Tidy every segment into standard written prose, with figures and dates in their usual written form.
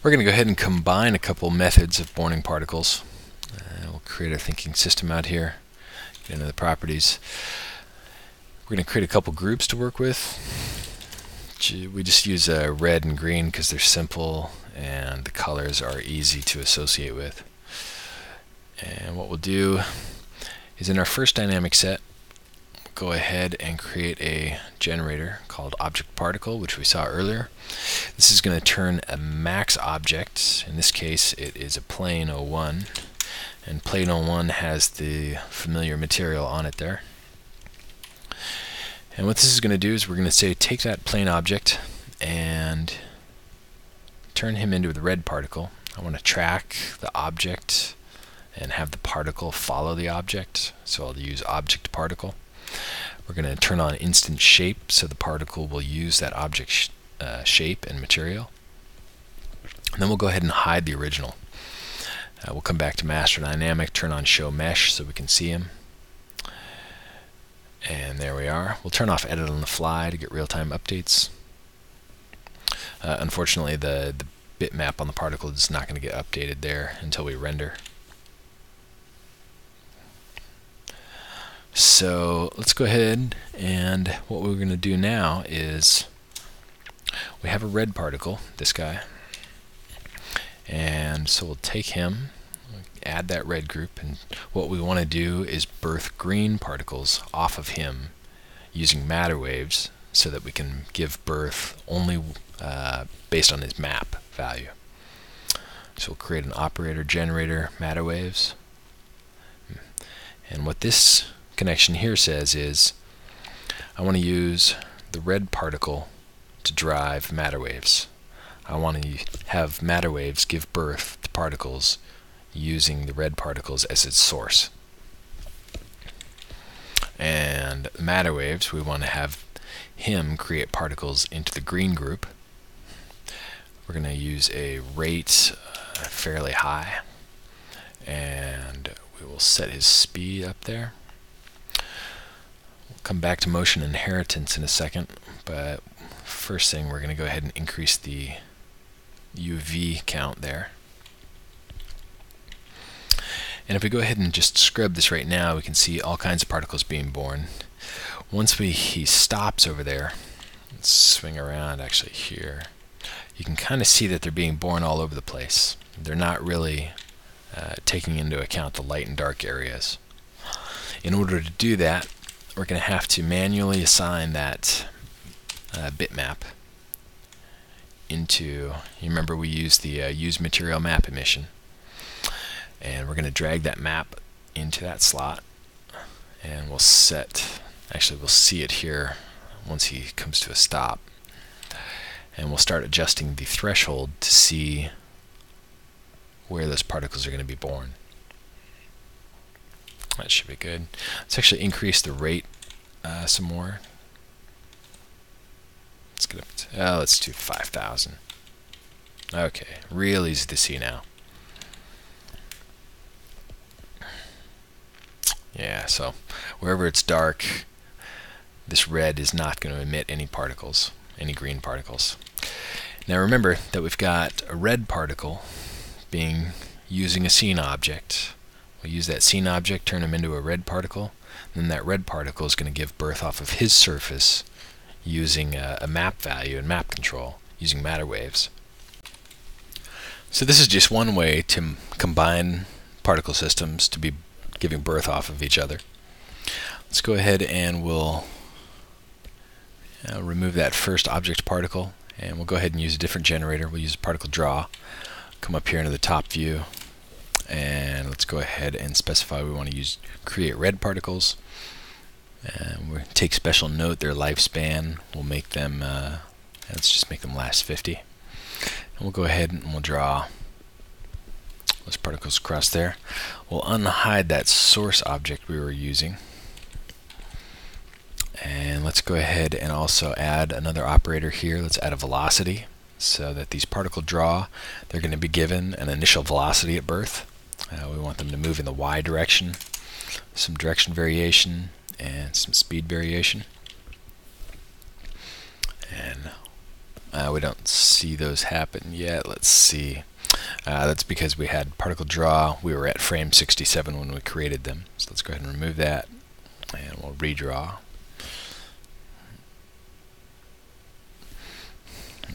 We're going to go ahead and combine a couple methods of borning particles. We'll create a thinking system out here, get into the properties. We're going to create a couple groups to work with. We just use red and green because they're simple and the colors are easy to associate with. And what we'll do is in our first dynamic set, go ahead and create a generator called object particle, which we saw earlier. This is going to turn a max object. In this case, it is a plane 01, and plane 01 has the familiar material on it there. And what this is going to do is we're going to say take that plane object and turn him into the red particle. I want to track the object and have the particle follow the object, so I'll use object particle. We're going to turn on instant shape, so the particle will use that object shape and material. And then we'll go ahead and hide the original. We'll come back to master dynamic, turn on show mesh so we can see him. And there we are. We'll turn off edit on the fly to get real-time updates. Unfortunately, the bitmap on the particle is not going to get updated there until we render. So let's go ahead, and what we're going to do now is we have a red particle, this guy, and so we'll take him, add that red group, and what we want to do is birth green particles off of him using Matterwaves so that we can give birth only based on his map value. So we'll create an operator generator Matterwaves, and what this connection here says is I want to use the red particle to drive Matterwaves. I want to have Matterwaves give birth to particles using the red particles as its source. And Matterwaves, we want to have him create particles into the green group. We're going to use a rate fairly high, and we will set his speed up there. We'll come back to motion inheritance in a second, but first thing we're going to go ahead and increase the UV count there. And if we go ahead and just scrub this right now, we can see all kinds of particles being born. Once he stops over there, let's swing around actually here, you can kind of see that they're being born all over the place. They're not really taking into account the light and dark areas. In order to do that, we're going to have to manually assign that bitmap into, you remember we used the use material map emission, and we're going to drag that map into that slot, and we'll set, actually we'll see it here once he comes to a stop, and we'll start adjusting the threshold to see where those particles are going to be born. That should be good. Let's actually increase the rate some more. Let's get up to, let's do 5,000. Okay, real easy to see now. Yeah, so wherever it's dark, this red is not going to emit any particles, any green particles. Now remember that we've got a red particle using a scene object. We'll use that scene object, turn him into a red particle, and then that red particle is going to give birth off of his surface using a map value and map control using Matterwaves. So this is just one way to combine particle systems to be giving birth off of each other. Let's go ahead and we'll remove that first object particle, and we'll go ahead and use a different generator. We'll use a particle draw, come up here into the top view, and let's go ahead and specify we want to create red particles. And we'll take special note their lifespan. We'll make them, let's just make them last 50. And we'll go ahead and we'll draw those particles across there. We'll unhide that source object we were using. And let's go ahead and also add another operator here. Let's add a velocity so that these particle draw, they're going to be given an initial velocity at birth. We want them to move in the y direction, some direction variation, and some speed variation. And We don't see those happen yet. Let's see. That's because we had particle draw. We were at frame 67 when we created them. So let's go ahead and remove that, and we'll redraw.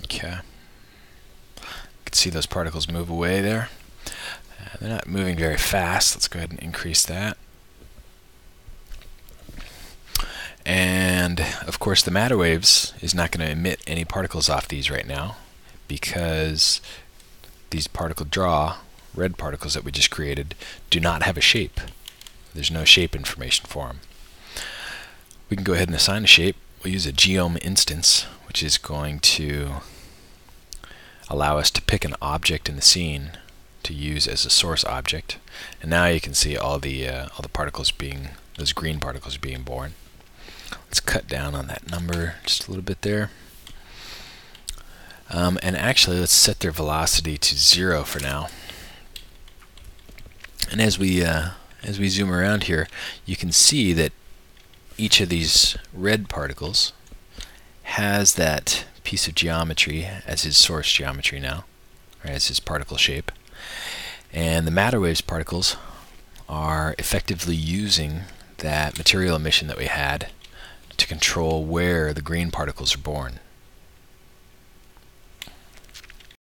Okay. You can see those particles move away there. They're not moving very fast. Let's go ahead and increase that. And of course the matter waves is not going to emit any particles off these right now, because these particle draw red particles that we just created do not have a shape. There's no shape information for them. We can go ahead and assign a shape. We'll use a geom instance, which is going to allow us to pick an object in the scene to use as a source object. And now you can see all the particles being, those green particles being born. Let's cut down on that number just a little bit there. And actually, let's set their velocity to 0 for now. And as we zoom around here, you can see that each of these red particles has that piece of geometry as his source geometry now, or as his particle shape. And the matter waves particles are effectively using that material emission that we had to control where the green particles are born.